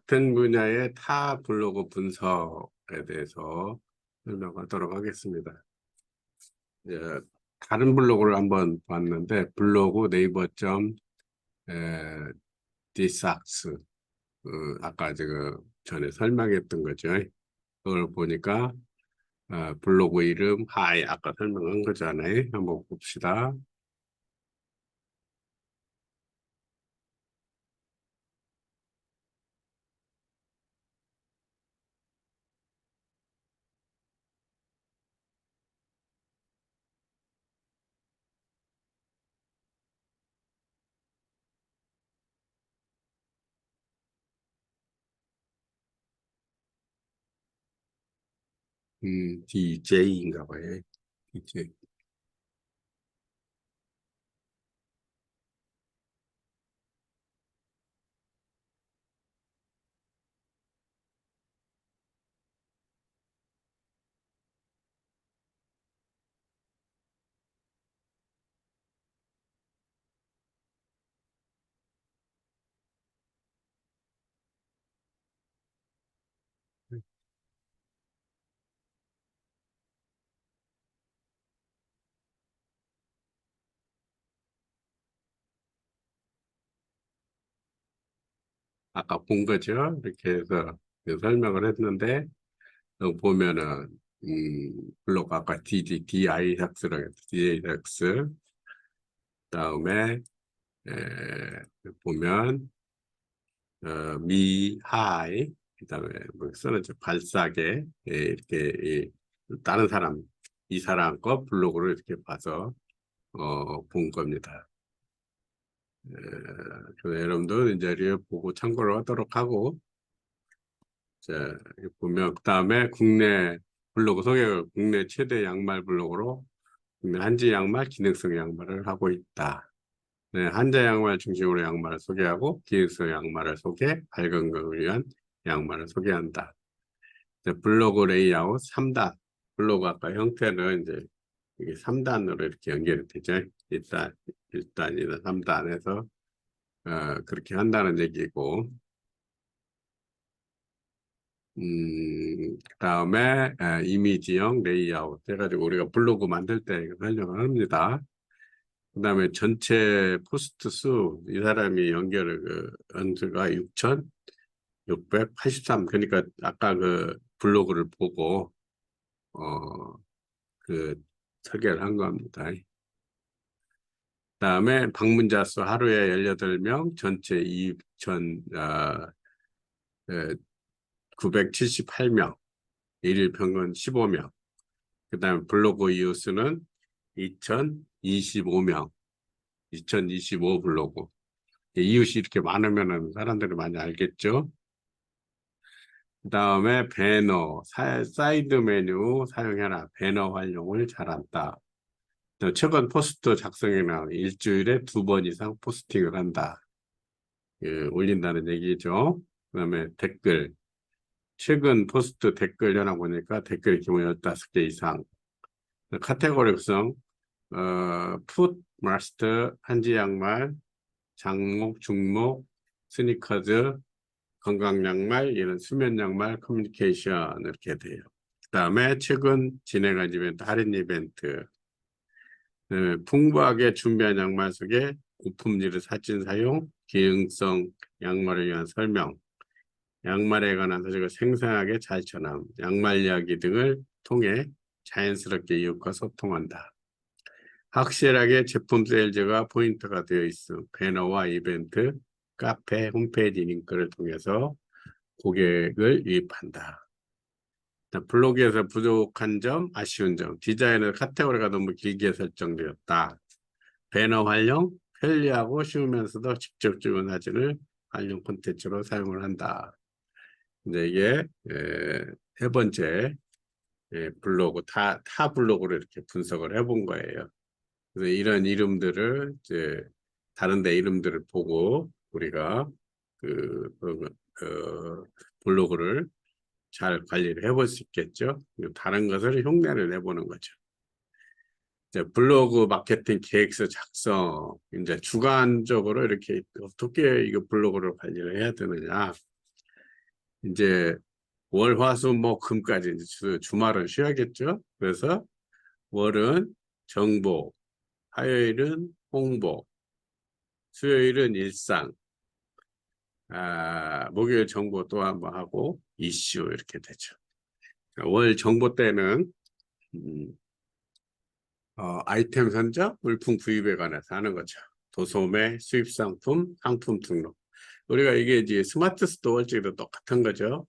같은 분야의 타 블로그 분석에 대해서 설명하도록 하겠습니다. 이제 다른 블로그를 한번 봤는데 블로그 네이버.디삭스 아까 제가 전에 설명했던 거죠. 그걸 보니까 블로그 이름 하이 아까 설명한 거잖아요. 한번 봅시다. DJ인가 봐요. DJ. 아까 본 거죠. 이렇게 해서 설명을 했는데 보면은 블로그 아까 DI삭스라고 했죠. DI삭스 다음에 보면 미하이 그다음에 뭐 써놨죠. 발사계 이렇게 다른 사람 이 사람 거 블로그를 이렇게 봐서 본 겁니다. 그래서 여러분들 이제 이렇게 보고 참고를 하도록 하고 자, 보면 그다음에 국내 블로그 소개가 국내 최대 양말 블로그로 국내 한지 양말, 기능성 양말을 하고 있다. 네, 한자 양말 중심으로 양말을 소개하고 기능성 양말을 소개, 밝은 건강을 위한 양말을 소개한다. 이제 블로그 레이아웃 3단. 블로그 아까 형태는 이제 이게 3단으로 이렇게 연결이 되죠. 1단이나 3단에서 그렇게 한다는 얘기고 그다음에 이미지형 레이아웃 해가지고 우리가 블로그 만들 때 설명을 합니다. 그다음에 전체 포스트 수 이 사람이 연결을 한 수가 6,683 그러니까 아까 그 블로그를 보고 그 설계를 한 겁니다. 그다음에 방문자 수 하루에 18명 전체 2,978명 일일 평균 15명 그다음에 블로그 이웃수는 2,025명 2025 블로그 이웃이 이렇게 많으면 사람들이 많이 알겠죠. 그 다음에 배너 사이드 메뉴 사용해라 배너 활용을 잘한다. 최근 포스트 작성에는 일주일에 2번 이상 포스팅을 한다. 올린다는 얘기죠. 그 다음에 댓글 최근 포스트 댓글 연락 보니까 댓글이 기본 15개 이상 카테고리 구성 풋, 마스터, 한지 양말, 장목, 중목, 스니커즈, 건강 양말, 이런 수면 양말, 커뮤니케이션 이렇게 돼요. 그 다음에 최근 진행한 이벤트, 할인 이벤트, 풍부하게 준비한 양말 속에 고품질 사진 사용, 기능성 양말을 위한 설명, 양말에 관한 소식을 생생하게 잘 전함, 양말 이야기 등을 통해 자연스럽게 이웃과 소통한다. 확실하게 제품 세일즈가 포인트가 되어 있음. 배너와 이벤트, 카페, 홈페이지 링크를 통해서 고객을 유입한다. 블로그에서 부족한 점, 아쉬운 점, 디자인의 카테고리가 너무 길게 설정되었다. 배너 활용, 편리하고 쉬우면서도 직접 찍은 사진을 활용 콘텐츠로 사용을 한다. 이제 이게 세 번째 블로그, 타 블로그를 이렇게 분석을 해본 거예요. 그래서 이런 이름들을 이제 다른 데 이름들을 보고 우리가 블로그를 잘 관리를 해볼 수 있겠죠. 다른 것을 흉내를 내보는 거죠. 이제 블로그 마케팅 계획서 작성, 이제 주관적으로 이렇게 어떻게 이거 블로그를 관리를 해야 되느냐. 이제 월, 화, 수, 목, 금까지 이제 주말은 쉬어야겠죠. 그래서 월은 정보, 화요일은 홍보, 수요일은 일상, 목요일 정보 또 한번 하고 이슈 이렇게 되죠. 월 정보 때는 음, 아이템 선적, 물품 구입에 관해서 하는 거죠. 도소매, 수입 상품, 상품 등록. 우리가 이게 이제 스마트 스토어 할 때도 똑같은 거죠.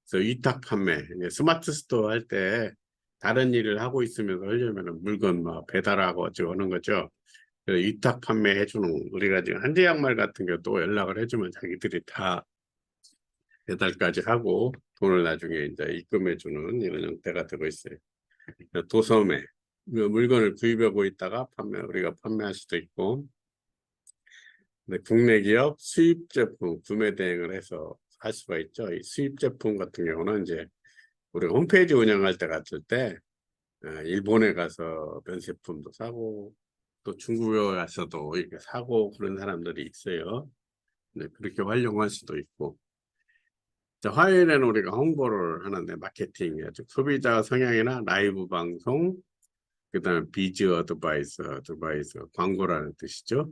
그래서 위탁 판매, 이제 스마트 스토어 할 때 다른 일을 하고 있으면서 하려면 물건 뭐 배달하고 어쩌고 하는 거죠. 그래서 위탁 판매 해주는, 우리가 지금 한제 양말 같은 경우도 연락을 해주면 자기들이 다 배달까지 하고 돈을 나중에 이제 입금해주는 이런 형태가 되고 있어요. 도소매, 그 물건을 구입하고 있다가 우리가 판매할 수도 있고, 근데 국내 기업 수입 제품 구매 대행을 해서 할 수가 있죠. 이 수입 제품 같은 경우는 이제 우리가 홈페이지 운영할 때 갔을 때 일본에 가서 면세품도 사고 또 중국에 가서도 이렇게 사고 그런 사람들이 있어요. 네, 그렇게 활용할 수도 있고. 자, 화요일에는 우리가 홍보를 하는데 마케팅이죠. 소비자 성향이나 라이브 방송, 그다음에 어드바이서, 광고라는 뜻이죠.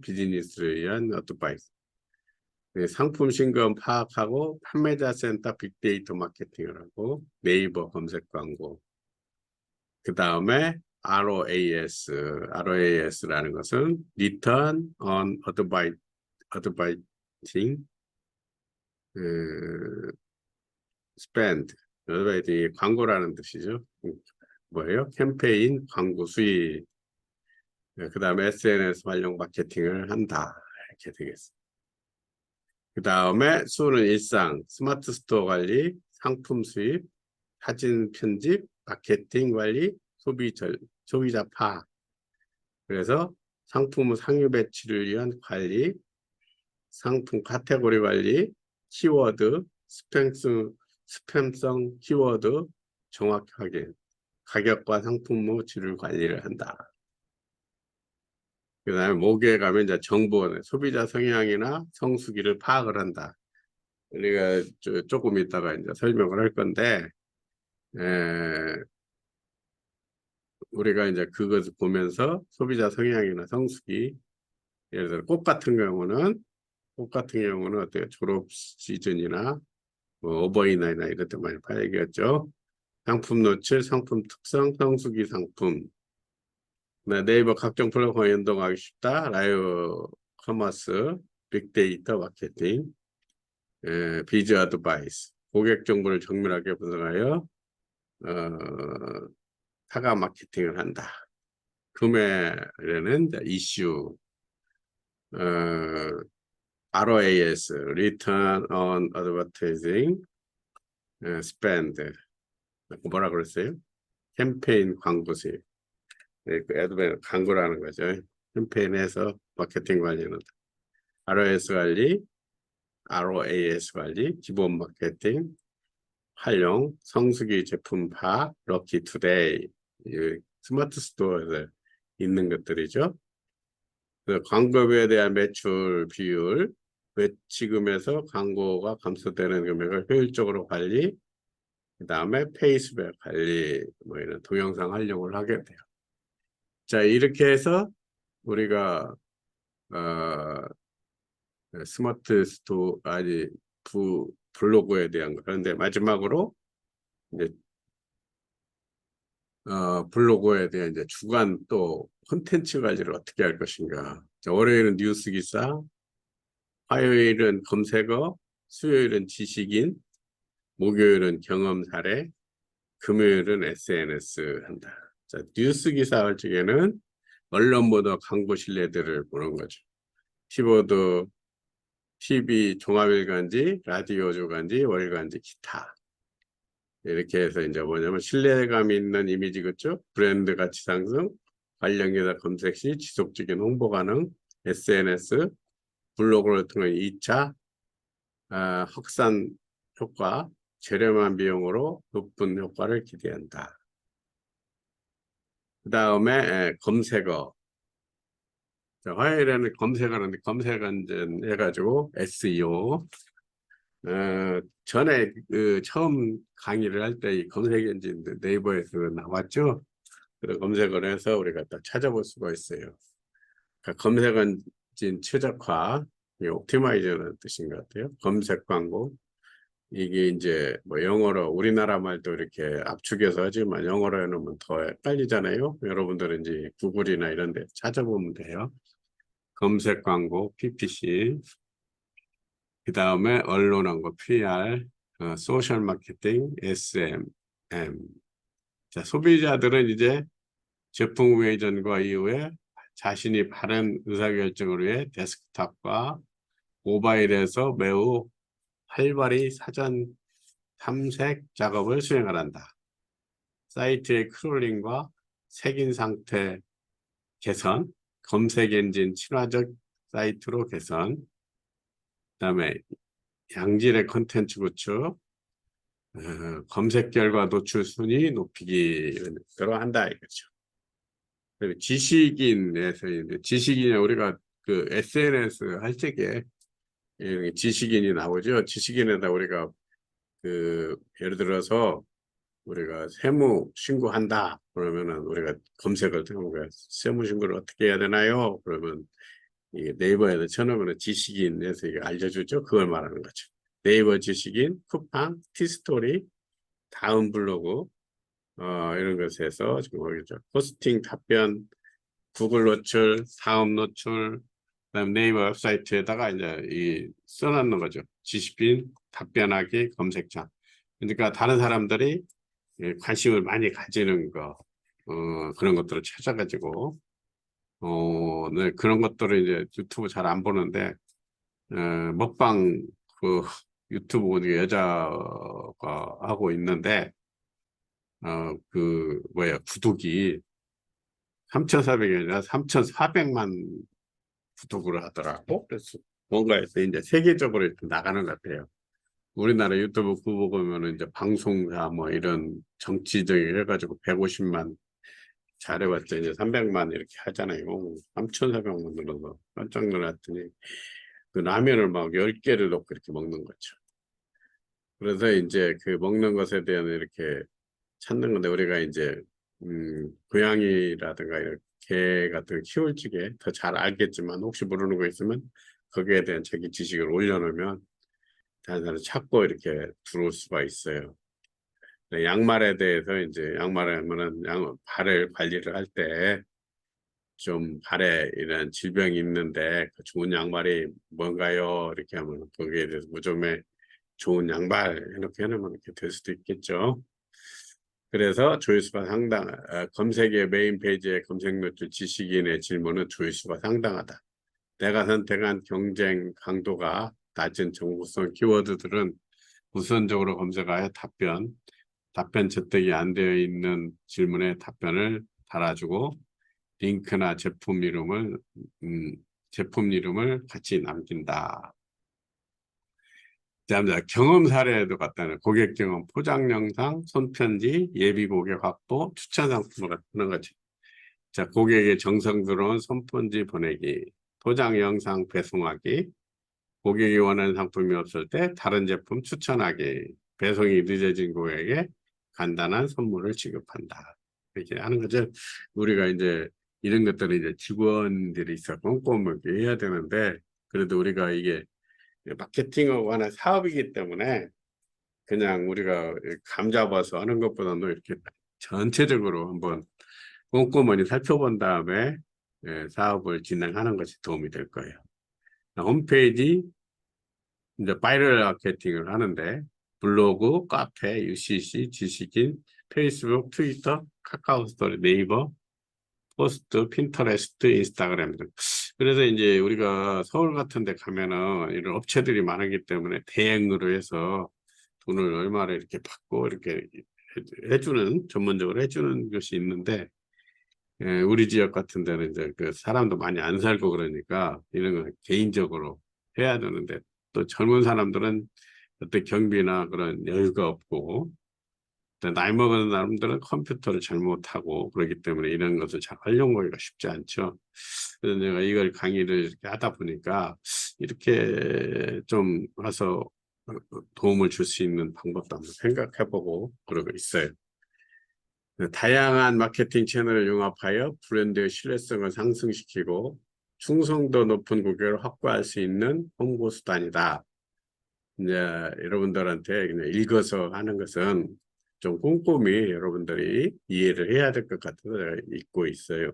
비즈니스를 위한 어드바이스. 네, 상품 신금 파악하고 판매자 센터 빅데이터 마케팅을 하고 네이버 검색 광고. 그 다음에 ROAS라는 것은 Return on Advertising Spend. 어드바이팅이 광고라는 뜻이죠. 뭐예요? 캠페인 광고 수익. 그 다음에 SNS 활용 마케팅을 한다. 이렇게 되겠습니다. 그 다음에 수는 일상, 스마트 스토어 관리, 상품 수입, 사진 편집, 마케팅 관리, 소비자 파악. 그래서 상품 상위 배치를 위한 관리, 상품 카테고리 관리, 키워드, 스팸성 키워드 정확히 확인, 가격과 상품의 질을 관리를 한다. 그 다음에 목에 가면 이제 정보, 소비자 성향이나 성수기를 파악을 한다. 우리가 조금 있다가 이제 설명을 할 건데, 우리가 이제 그것을 보면서 소비자 성향이나 성수기, 예를 들어 꽃 같은 경우는 어때요? 졸업 시즌이나 뭐 어버이날이나 이럴 때 많이 팔겠죠. 상품 노출, 상품 특성, 성수기 상품. 네이버 각종 플랫폼 연동하기 쉽다. 라이브 커머스, 빅데이터 마케팅, 비즈 어드바이스. 고객 정보를 정밀하게 분석하여 타가 마케팅을 한다. 구매에는 이슈, ROAS, Return on Advertising Spend. 뭐라 그랬어요? 캠페인 광고 수익. 네, 그 광고라는 거죠. 캠페인에서 마케팅 관리는 ROAS 관리, 기본 마케팅, 활용, 성수기 제품 파악, 럭키 투데이, 스마트 스토어에서 있는 것들이죠. 광고비에 대한 매출 비율, 지금에서 광고가 감소되는 금액을 효율적으로 관리, 그 다음에 페이스백 관리, 뭐 이런 동영상 활용을 하게 돼요. 자, 이렇게 해서 우리가 스마트 스토어 블로그에 대한 거. 그런데 마지막으로 이제 블로그에 대한 이제 주간 또 콘텐츠 관리를 어떻게 할 것인가. 자, 월요일은 뉴스 기사, 화요일은 검색어, 수요일은 지식인, 목요일은 경험 사례, 금요일은 SNS 한다. 자, 뉴스 기사 할 적에는 언론 보도 광고 신뢰도를 보는 거죠. 키보드, TV 종합일간지, 라디오 주간지, 월간지, 기타. 이렇게 해서 이제 뭐냐면 신뢰감 있는 이미지 그죠? 브랜드 가치 상승, 관련 기사 검색 시 지속적인 홍보 가능, SNS, 블로그를 통한 2차 확산 효과, 저렴한 비용으로 높은 효과를 기대한다. 그 다음에 검색어. 자, 화요일에는 검색하는데 검색은 해가지고 SEO, 전에 그 처음 강의를 할 때 이 검색 엔진 네이버에서 나왔죠. 그래서 검색을 해서 우리가 딱 찾아볼 수가 있어요. 그러니까 검색 엔진 최적화, 옵티마이저라는 뜻인 것 같아요. 검색 광고. 이게 이제 뭐 영어로 우리나라 말도 이렇게 압축해서 하지만 영어로 해놓으면 더 헷갈리잖아요. 여러분들은 이제 구글이나 이런 데 찾아보면 돼요. 검색 광고, PPC. 그 다음에 언론 광고, PR, 소셜 마케팅, SMM. 자, 소비자들은 이제 제품 구매 전과 이후에 자신이 바른 의사결정을 위해 데스크탑과 모바일에서 매우 활발히 사전 탐색 작업을 수행을 한다. 사이트의 크롤링과 색인 상태 개선, 검색 엔진 친화적 사이트로 개선, 그다음에 양질의 컨텐츠 구축, 검색 결과 노출 순위 높이기를 한다 이거죠. 그리고 지식인에서 이제 지식인이 우리가 그 SNS 할 적에 지식인이 나오죠. 지식인에다 우리가 그 예를 들어서 우리가 세무 신고한다 그러면은 우리가 검색을 하는 거야. 세무 신고를 어떻게 해야 되나요? 그러면 이 네이버에서 쳐놓으면 지식인에서 이게 알려주죠. 그걸 말하는 거죠. 네이버 지식인, 쿠팡, 티스토리, 다음 블로그 이런 것에서 지금 보이죠. 포스팅 답변, 구글 노출, 다음 노출, 그다음 네이버 웹사이트에다가 이제 이 써놓는 거죠. 지식인 답변하기 검색창. 그러니까 다른 사람들이 관심을 많이 가지는 거, 그런 것들을 찾아가지고, 네, 그런 것들을 이제 유튜브 잘 안 보는데, 먹방 그 유튜브 보니까 여자가 하고 있는데, 그, 뭐야, 구독이 3,400이 아니라 3,400만 구독을 하더라고. 그래서 뭔가 해서 이제 세계적으로 이렇게 나가는 것 같아요. 우리나라 유튜브 구독 보면은 이제 방송사 뭐 이런 정치적인 해가지고 150만 잘해봤자 이제 300만 이렇게 하잖아요. 3,400만 눌러서 깜짝 놀랐더니 그 라면을 막 10개를 넣고 이렇게 먹는 거죠. 그래서 이제 그 먹는 것에 대한 이렇게 찾는 건데 우리가 이제 고양이라든가 이렇게 개 같은 거 키울 적에 더 잘 알겠지만 혹시 모르는 거 있으면 거기에 대한 자기 지식을 올려놓으면 다른 사람 찾고 이렇게 들어올 수가 있어요. 양말에 대해서 이제 양말을 하면은 발을 관리를 할 때 좀 발에 이런 질병이 있는데 그 좋은 양말이 뭔가요? 이렇게 하면 거기에 대해서 무좀에 좋은 양말 이렇게 해놓으면 이렇게 될 수도 있겠죠. 그래서 조회수가 검색의 메인 페이지의 검색 노출 지식인의 질문은 조회수가 상당하다. 내가 선택한 경쟁 강도가 낮은 정보성 키워드들은 우선적으로 검색하여 답변 채택이 안 되어 있는 질문에 답변을 달아주고 링크나 제품 이름을 같이 남긴다. 경험 사례도 갖다는 고객 경험, 포장 영상, 손편지, 예비 고객 확보, 추천 상품을 갖다는 거지. 자, 고객의 정성 들어온 손편지 보내기, 포장 영상 배송하기, 고객이 원하는 상품이 없을 때 다른 제품 추천하기, 배송이 늦어진 고객에게 간단한 선물을 지급한다. 이렇게 하는 거죠. 우리가 이제 이런 것들을 이제 직원들이 있어 꼼꼼하게 해야 되는데, 그래도 우리가 이게 마케팅하고 하는 사업이기 때문에 그냥 우리가 감 잡아서 하는 것보다는 이렇게 전체적으로 한번 꼼꼼히 살펴본 다음에 사업을 진행하는 것이 도움이 될 거예요. 홈페이지 이제 바이럴 마케팅을 하는데 블로그, 카페, UCC, 지식인, 페이스북, 트위터, 카카오 스토리, 네이버, 포스트, 핀터레스트, 인스타그램 등. 그래서 이제 우리가 서울 같은 데 가면은 이런 업체들이 많기 때문에 대행으로 해서 돈을 얼마를 이렇게 받고 이렇게 해주는, 전문적으로 해주는 것이 있는데, 우리 지역 같은 데는 이제 그 사람도 많이 안 살고 그러니까 이런 거 개인적으로 해야 되는데 또 젊은 사람들은 어떤 경비나 그런 여유가 없고 또 나이 먹은 사람들은 컴퓨터를 잘 못하고 그렇기 때문에 이런 것을 잘 활용하기가 쉽지 않죠. 그래서 내가 이걸 강의를 이렇게 하다 보니까 이렇게 좀 와서 도움을 줄 수 있는 방법도 한번 생각해보고 그러고 있어요. 다양한 마케팅 채널을 융합하여 브랜드의 신뢰성을 상승시키고 충성도 높은 고객을 확보할 수 있는 홍보 수단이다. 이제 여러분들한테 그냥 읽어서 하는 것은 좀 꼼꼼히 여러분들이 이해를 해야 될 것 같아서 제가 읽고 있어요.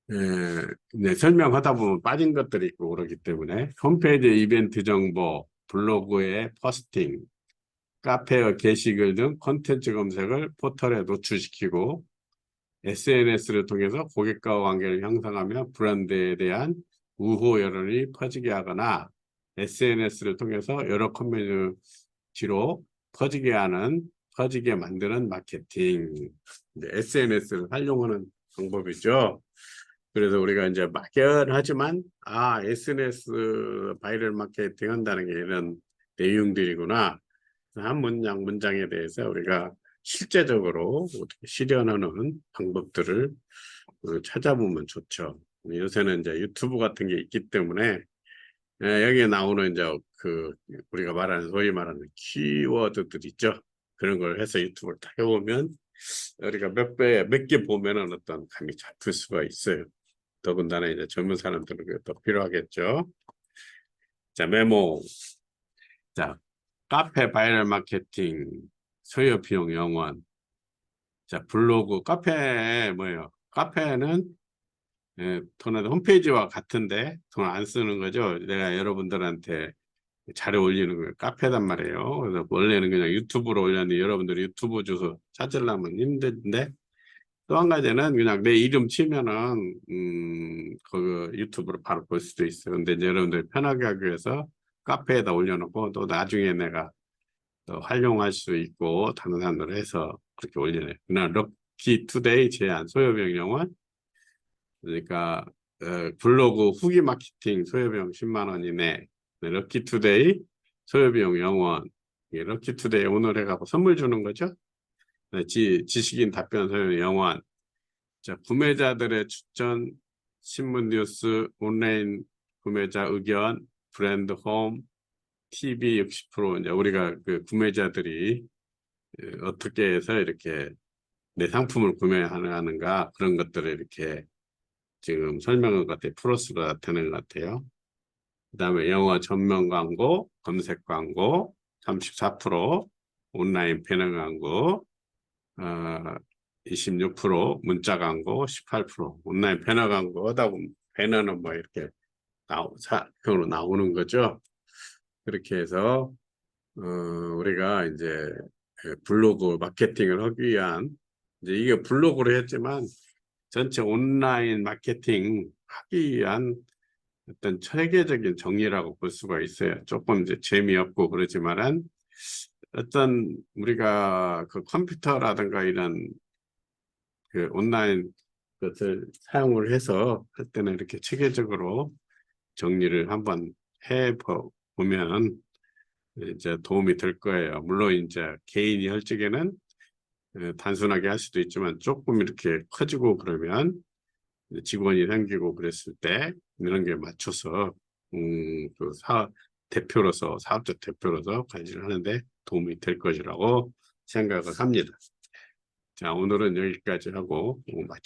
네, 설명하다 보면 빠진 것들이 있고 그러기 때문에 홈페이지 이벤트 정보, 블로그의 포스팅, 카페와 게시글 등 콘텐츠 검색을 포털에 노출시키고 SNS를 통해서 고객과 관계를 형성하며 브랜드에 대한 우호 여론이 퍼지게 하거나 SNS를 통해서 여러 커뮤니티로 퍼지게 만드는 마케팅. SNS를 활용하는 방법이죠. 그래서 우리가 이제 막연하지만 SNS 바이럴 마케팅 한다는 게 이런 내용들이구나. 한 문장에 대해서 우리가 실제적으로 어떻게 실현하는 방법들을 찾아보면 좋죠. 요새는 이제 유튜브 같은 게 있기 때문에 여기에 나오는 이제 그 우리가 말하는 소위 말하는 키워드들 있죠. 그런 걸 해서 유튜브를 다 해보면 우리가 몇 개 보면은 어떤 감이 잡힐 수가 있어요. 더군다나 이제 젊은 사람들은 그게 더 필요하겠죠. 자, 메모. 자, 카페 바이럴 마케팅, 소요 비용 영원. 자, 블로그, 카페 뭐예요? 카페는 돈은 홈페이지와 같은데 돈 안 쓰는 거죠. 내가 여러분들한테 자료 올리는 거예요. 카페단 말이에요. 그래서 원래는 그냥 유튜브로 올렸는데 여러분들이 유튜브 주소 찾으려면 힘든데 또 한 가지는 그냥 내 이름 치면은 그 유튜브로 바로 볼 수도 있어요. 근데 이제 여러분들이 편하게 하기 위해서 카페에다 올려놓고 또 나중에 내가 또 활용할 수 있고 다른 사람들 해서 그렇게 올리네요. 그냥 럭키 투데이 제한 소요병 영원. 그러니까 블로그 후기 마케팅 소요비용 10만 원 이내. 네, 럭키 투데이 소요비용 영원. 럭키 투데이 오늘 해가고 선물 주는 거죠. 네, 지식인 답변 소요비용 영원. 자, 구매자들의 추천, 신문 뉴스, 온라인 구매자 의견, 브랜드 홈, TV 60%. 이제 우리가 그 구매자들이 어떻게 해서 이렇게 내 상품을 구매하는가 그런 것들을 이렇게 지금 설명한 것 같아요. 플러스가 되는 것 같아요. 그 다음에 영어 전면 광고, 검색 광고 34%, 온라인 배너 광고 26%, 문자 광고 18%, 온라인 배너 광고 하다 보면 배너는 뭐 이렇게 사표로 나오는 거죠. 그렇게 해서 우리가 이제 블로그 마케팅을 하기 위한 이제 이게 블로그로 했지만 전체 온라인 마케팅 하기 위한 어떤 체계적인 정리라고 볼 수가 있어요. 조금 이제 재미없고 그러지만은 어떤 우리가 그 컴퓨터라든가 이런 그 온라인 것을 사용을 해서 할 때는 이렇게 체계적으로 정리를 한번 보면 이제 도움이 될 거예요. 물론 이제 개인이 할 적에는 단순하게 할 수도 있지만 조금 이렇게 커지고 그러면 직원이 생기고 그랬을 때 이런 게 맞춰서 그 사업적 대표로서 관리를 하는데 도움이 될 것이라고 생각을 합니다. 자, 오늘은 여기까지 하고 마치도록